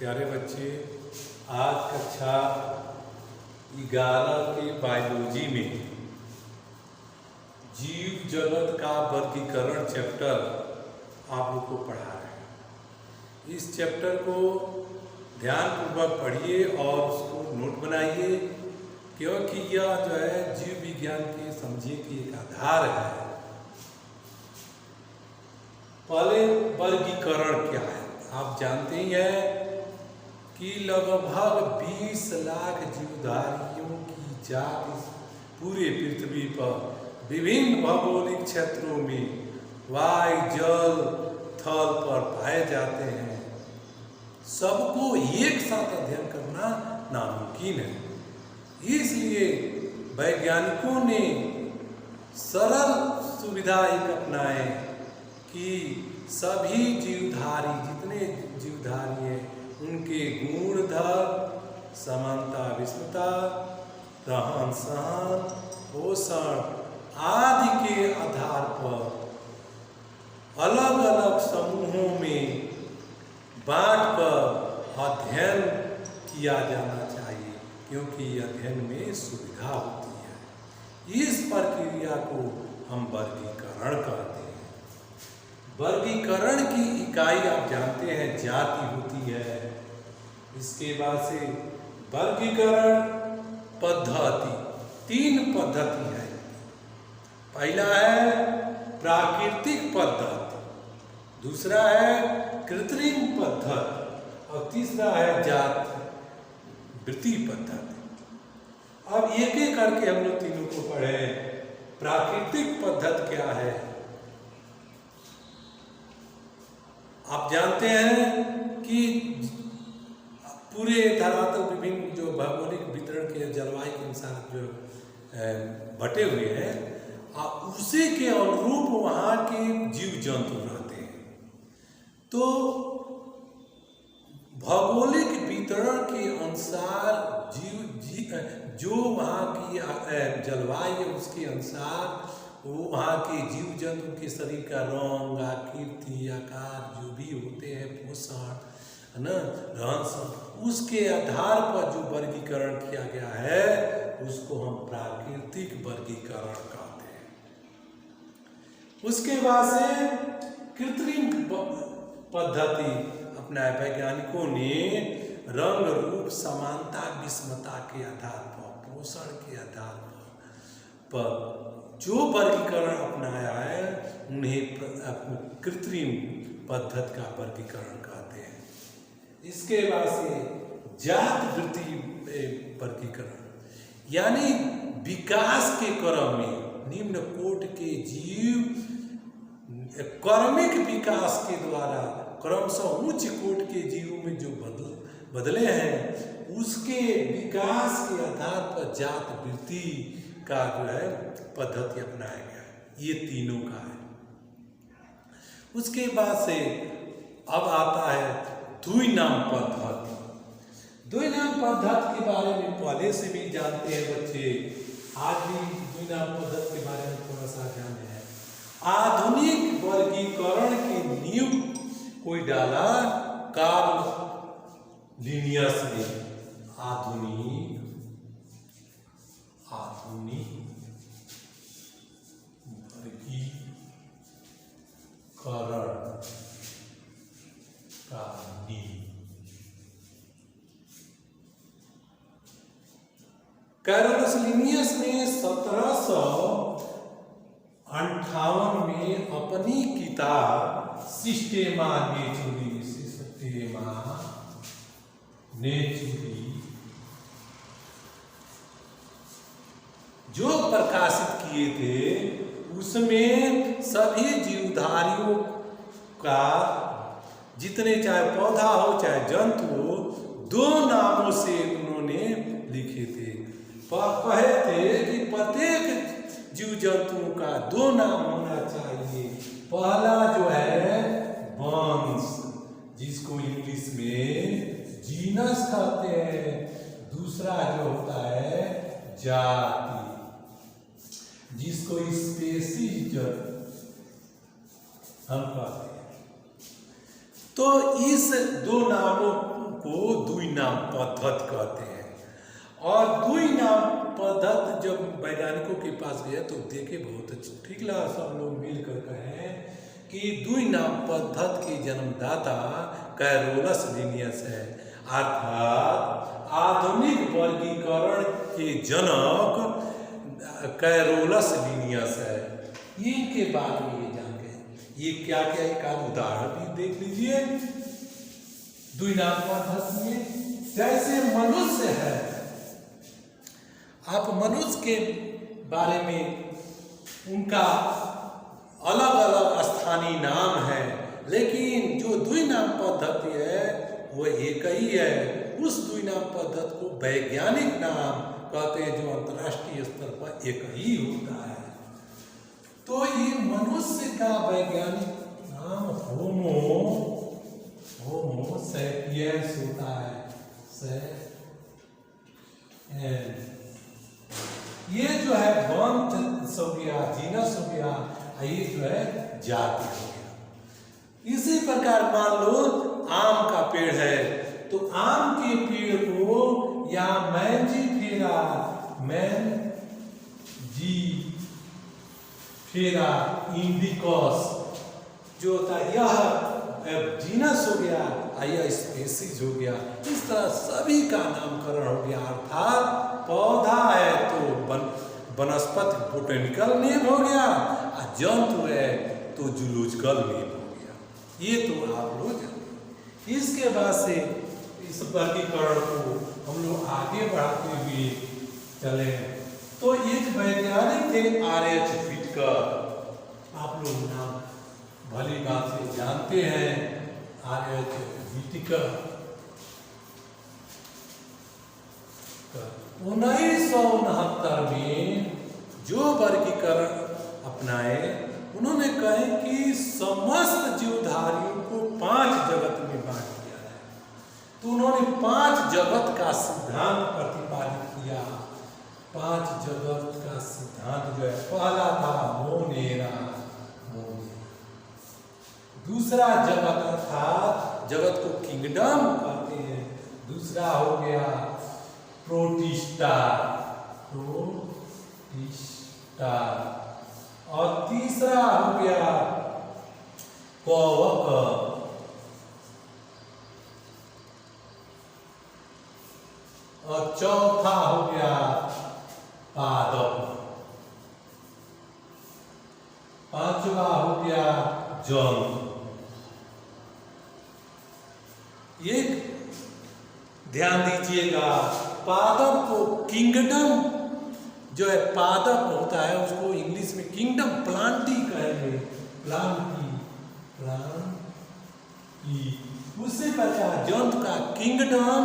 प्यारे बच्चे, आज कक्षा 11 के बायोलॉजी में जीव जगत का वर्गीकरण चैप्टर आप लोग को पढ़ा रहे हैं। इस चैप्टर को ध्यानपूर्वक पढ़िए और उसको नोट बनाइए, क्योंकि यह जो है जीव विज्ञान के समझने की एक आधार है। पहले वर्गीकरण क्या है, आप जानते ही हैं कि लगभग 20 लाख जीवधारियों की जात इस पूरे पृथ्वी पर विभिन्न भौगोलिक क्षेत्रों में वायु जल थल पर पाए जाते हैं। सबको एक साथ अध्ययन करना नामुमकिन है, इसलिए वैज्ञानिकों ने सरल सुविधा एक अपनाए कि सभी जीवधारी, जितने जीवधारी हैं, उनके गुण धर्म, समानता विषमता, रहन सहन, पोषण आदि के आधार पर अलग अलग समूहों में बांटकर अध्ययन किया जाना चाहिए, क्योंकि अध्ययन में सुविधा होती है। इस प्रक्रिया को हम वर्गीकरण कहते हैं। वर्गीकरण की इकाई आप जानते हैं जाति होती है। इसके बाद से वर्गीकरण पद्धति, 3 पद्धति है। पहला है प्राकृतिक पद्धति, दूसरा है कृत्रिम पद्धति और तीसरा है जात वृत्ति पद्धति। अब एक एक करके हम लोग तीनों को पढ़े। प्राकृतिक पद्धति क्या है? आप जानते हैं कि पूरे धरातल विभिन्न जो भौगोलिक वितरण के जलवायु के अनुसार जो बटे हुए हैं, उसी के अनुरूप वहाँ के जीव जंतु रहते हैं। तो भौगोलिक वितरण के अनुसार जो वहाँ की जलवायु, उसके अनुसार वो वहाँ के जीव जंतु के शरीर का रंग, आकृति, आकार जो भी होते हैं, पोषण, है ना, रहन सहन, उसके आधार पर जो वर्गीकरण किया गया है उसको हम प्राकृतिक वर्गीकरण कहते हैं। उसके बाद से कृत्रिम पद्धति अपनाया वैज्ञानिकों ने। रंग रूप, समानता विषमता के आधार पर, पोषण के आधार पर जो वर्गीकरण अपनाया है उन्हें कृत्रिम पद्धति का वर्गीकरण कहते हैं। इसके बाद से जात वृत्ति वर्गीकरण, यानी विकास के क्रम में निम्न कोटि के जीव क्रमिक विकास के द्वारा क्रमशः उच्च कोटि के जीवों में जो बदले हैं, उसके विकास के आधार पर जात वृत्ति का जो है पद्धति अपनाया गया है। ये तीनों का है। उसके बाद से अब आता है द्विनाम पद्धति। द्विनाम पद्धति के बारे में पहले से भी जानते हैं बच्चे, आज भी द्विनाम पद्धति के बारे में थोड़ा सा जान है। आधुनिक वर्गीकरण की नींव कोई डाला कार्ल लिनियस ने। आधुनिक वर्गीकरण का नींव कार्लस लिनियस ने 1758 में अपनी किताब सिस्टेमा नेचुरी जो प्रकाशित किए थे, उसमें सभी जीवधारियों का, जितने चाहे पौधा हो चाहे जंतु हो, 2 नामों से उन्होंने लिखे थे। कहे थे कि प्रत्येक जीव जंतुओं का 2 नाम होना चाहिए। पहला जो है वंश, जिसको इंग्लिश में जीनस कहते हैं। दूसरा जो होता है जाति, जिसको स्पेसीज हम कहते हैं। तो इस 2 नामों को दुई नाम पद्धत कहते हैं। और दुई नाम पद्धत जब वैज्ञानिकों के पास गए तो देखे बहुत अच्छा ठीक लगा, सब लोग मिलकर कहें कि दुई नाम पद्धत के जन्मदाता कैरोलस लिनियस है, अर्थात आधुनिक वर्गीकरण के जनक कैरोलस लिनियस है। इनके बारे में ये जान गए। ये क्या क्या एक आध उदाहरण भी देख लीजिए दुई नाम पद्धत में। जैसे मनुष्य है, आप मनुष्य के बारे में उनका अलग अलग स्थानीय नाम है, लेकिन जो दुई नाम पद्धति है वो एक ही है। उस दुई नाम पद्धति को वैज्ञानिक नाम कहते हैं, जो अंतर्राष्ट्रीय स्तर पर एक ही होता है। तो ये मनुष्य का वैज्ञानिक नाम होमो सैपियंस होता है। ये जो है वंश हो गया, जीनस हो गया, ये जो है जाति हो गया। इसी प्रकार मान लो आम का पेड़ है, तो आम के पेड़ को या मैंजीफेरा इंडिकस जो होता है, यह जीनस हो गया, यह स्पीसीज हो गया। इस तरह सभी का नामकरण हो गया। अर्थात पौधा है तो वनस्पति बोटेनिकल नेम हो गया, और जंतु है तो जूलॉजिकल नेम हो गया। ये तो आप लोग जानते। इसके बाद से इस वर्गीकरण को हम लोग आगे बढ़ाते हुए चले तो एक वैज्ञानिक थे आर.एच. व्हिटकर। आप लोग नाम भली बात से जानते हैं, आर.एच. व्हिटकर 1969 में जो वर्गीकरण अपनाए, उन्होंने कहे कि समस्त जीवधारियों को 5 जगत में बांट दिया है। तो उन्होंने 5 जगत का सिद्धांत प्रतिपादित किया। 5 जगत का सिद्धांत जो है, पहला था मोनेरा। दूसरा जगत अर्थात जगत को किंगडम कहते हैं। दूसरा हो गया प्रोटिस्टा, और तीसरा हो गया कवक, और चौथा हो गया पादप, पांचवा हो गया जंतु। एक ध्यान दीजिएगा, पादप को किंगडम जो है, पादप होता है उसको इंग्लिश में किंगडम प्लांटी कहेंगे, प्लांटी। उससे पचास जंतु का किंगडम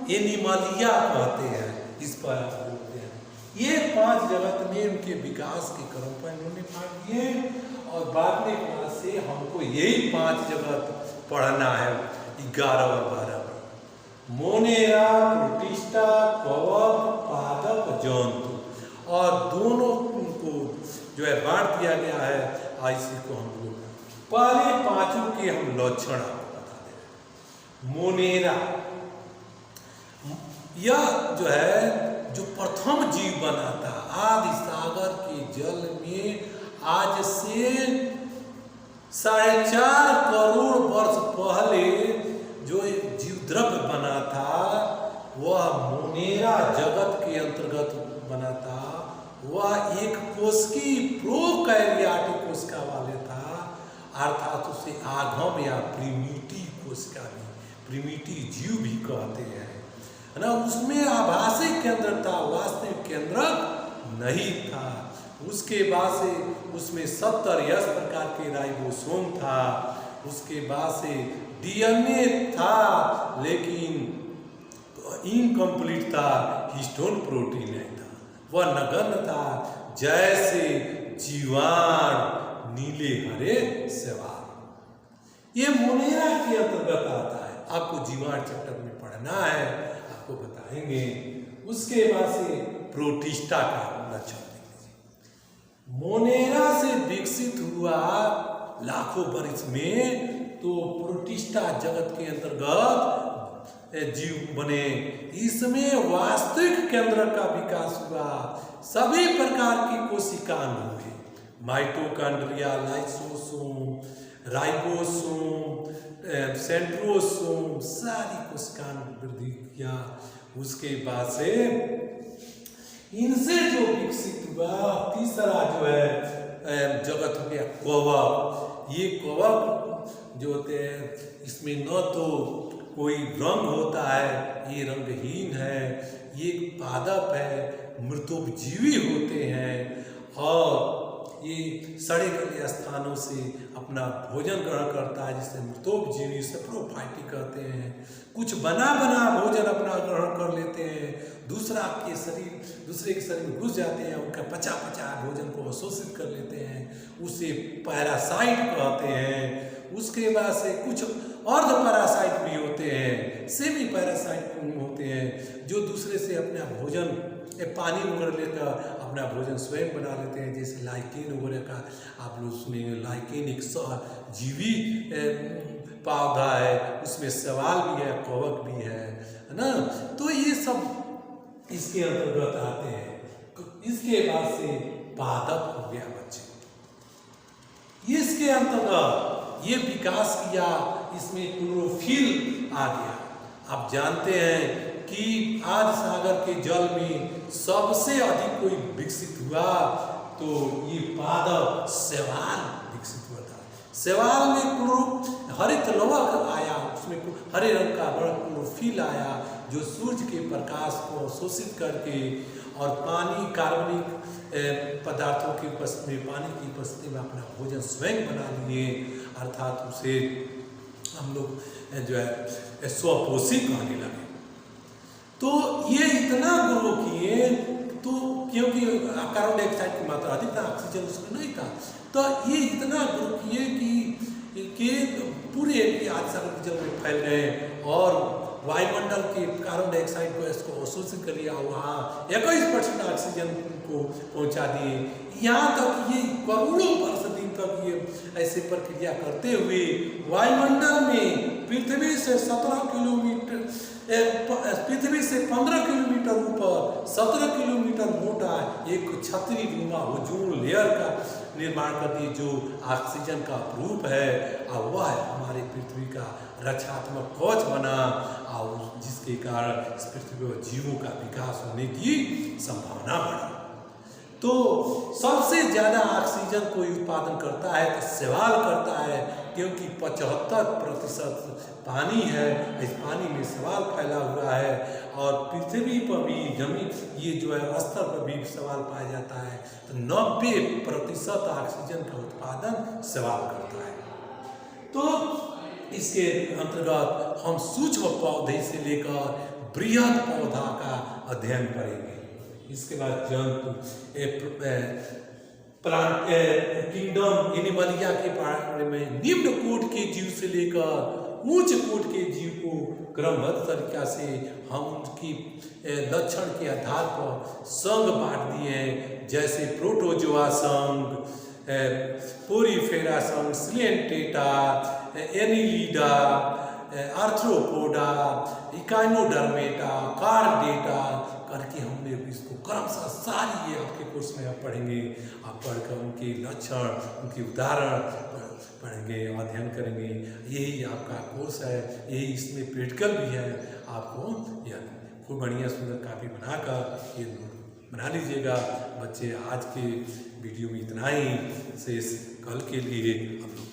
एनिमलिया कहते हैं। इस पर आप बोलते हैं। ये 5 जगत में उनके विकास के क्रम पर इन्होंने बांट दिए, और बांटने के बाद से हमको यही 5 जगत पढ़ना है 11 और 12 में। मोनेरा, प्रोटिस्टा, कवक, पादप, जंतु, और दोनों को जो है बांट दिया गया है। इसी को हम लोग पहले 5 के हम लक्षण आपको बता दें। मोनेरा यह जो है, जो प्रथम जीव बना था आदि सागर के जल में, आज से 4.5 करोड़ वर्ष पहले जो एक जीव द्रव्य बना था, वह मोनेरा जगत के अंतर्गत बना था। वह एक कोशिकी प्रोकैरियोटिक कोशिका वाले था, अर्थात उसे आगम या प्रिमिटिव कोशिका भी, प्रिमिटिव जीव भी कहते हैं, है ना। उसमें आभासी केंद्र था, वास्तविक केंद्रक नहीं था। उसके बाद से उसमें 70 प्रकार के राइबोसोम था। उसके बाद से डीएनए था, लेकिन इनकम्प्लीट था, हिस्टोन प्रोटीन नहीं था, वह नगण्य था, जैसे जीवाणु नीले हरे शैवाल। ये मोनेरा के अंतर्गत आता है। आपको जीवाणु चैप्टर में पढ़ना है, आपको बताएंगे। उसके बाद से प्रोटिस्टा का लक्षण देखिए। मोनेरा से विकसित हुआ लाखों वर्ष में, तो प्रोटिस्टा जगत के अंतर्गत जीव बने, इसमें वास्तविक केंद्र का विकास हुआ, सभी प्रकार की कोशिकाएं हुई, माइटोकॉन्ड्रिया, लाइसोसोम, राइबोसोम, सेंट्रोसोम, सारी कोशिकाएं वृद्धि किया। उसके बाद से इनसे जो विकसित हुआ तीसरा जो है जगत हो गया कवक। ये कवक जो होते हैं इसमें न तो कोई रंग होता है, ये रंगहीन है, ये पादप है, मृतोपजीवी होते हैं और ये सड़े गले स्थानों से अपना भोजन ग्रहण करता है, जिसे मृतोपजीवी सेप्रोफाइटिक कहते हैं। कुछ बना भोजन अपना ग्रहण कर लेते हैं, दूसरे के शरीर में घुस जाते हैं, उनका पचा भोजन को अवशोषित कर लेते हैं, उसे पैरासाइट कहते हैं। उसके बाद से कुछ अर्ध पैरासाइट भी होते हैं, सेमी पैरासाइट होते हैं, जो दूसरे से अपना भोजन पानी वगैरह लेकर अपना भोजन स्वयं बना लेते हैं। जैसे लाइकेन वगैरह का आप लोग सुनेंगे, लाइकेन एक जीवी पौधा है, उसमें शैवाल भी है, कवक भी है ना। तो ये सब इसके अंतर्गत आते हैं। इसके बाद से पादप हो गया बच्चे, इसके अंतर्गत ये विकास किया, इसमें क्लोरोफिल आ गया। आप जानते हैं कि आज सागर के जल में सबसे अधिक कोई विकसित हुआ तो ये पादप शैवाल विकसित हुआ था। शैवाल में हरित लवक आया, उसमें हरे रंग का बड़ा क्लोरोफिल आया, जो सूर्य के प्रकाश को अवशोषित करके और पानी कार्बनिक पदार्थों की उपस्थिति में, पानी की उपस्थिति में अपना भोजन स्वयं बना लिए, अर्थात उसे हम लोग जो है स्वपोषित कहने लगे। तो ये इतना ग्रो किए, तो क्योंकि कार्बन डाइऑक्साइड की मात्रा अधिक था, ऑक्सीजन उसमें नहीं था, तो ये इतना ग्रो किए कि पूरे आज सागर के जल में फैल गए और वायुमंडल के कार्बन डाइऑक्साइड को इसको अवशोषित कर लिया, वहाँ 21% ऑक्सीजन को पहुँचा दिए। यहाँ तक ये करोड़ों वर्ष दिन तक ये ऐसे प्रक्रिया करते हुए वायुमंडल में पृथ्वी से 15 किलोमीटर ऊपर 17 किलोमीटर मोटा एक छतरी नुमा ओजोन लेयर का निर्माण कर दिए, जो ऑक्सीजन का प्रूफ है, और वह हमारे पृथ्वी का रक्षात्मक कवच बना, और जिसके कारण इस पृथ्वी पर जीवों का विकास होने की संभावना बढ़ी। तो सबसे ज़्यादा ऑक्सीजन कोई उत्पादन करता है तो शैवाल करता है, क्योंकि 75% पानी है, इस पानी में शैवाल फैला हुआ है, और पृथ्वी पर भी जमीन ये जो है स्तर पर भी शैवाल पाया जाता है। तो 90% ऑक्सीजन का उत्पादन शैवाल करता है। तो इसके अंतर्गत हम सूक्ष्म पौधे से लेकर बृहद पौधा का अध्ययन करेंगे। इसके बाद जंतु प्लांट किंगडम एनिमलिया के बारे में निम्न कोट के जीव से लेकर उच्च कोट के जीव को क्रमबद्ध तरीका से हम उनकी लक्षण के आधार पर संघ बांट दिए हैं, जैसे प्रोटोजोआ संघ, पोरीफेरा संघ, Coelenterata, Annelida, arthropoda, Echinodermata, chordata करके हमने इसको क्रमशः सारी ये आपके कोर्स में आप पढ़ेंगे। आप पढ़कर उनके लक्षण, उनके उदाहरण पढ़ेंगे, अध्ययन करेंगे। यही आपका कोर्स है, यही इसमें प्रैक्टिकल भी है। आपको यह खूब बढ़िया सुंदर कापी बनाकर ये बना लीजिएगा। बच्चे आज के वीडियो में इतना ही, शेष कल के लिए हम लोग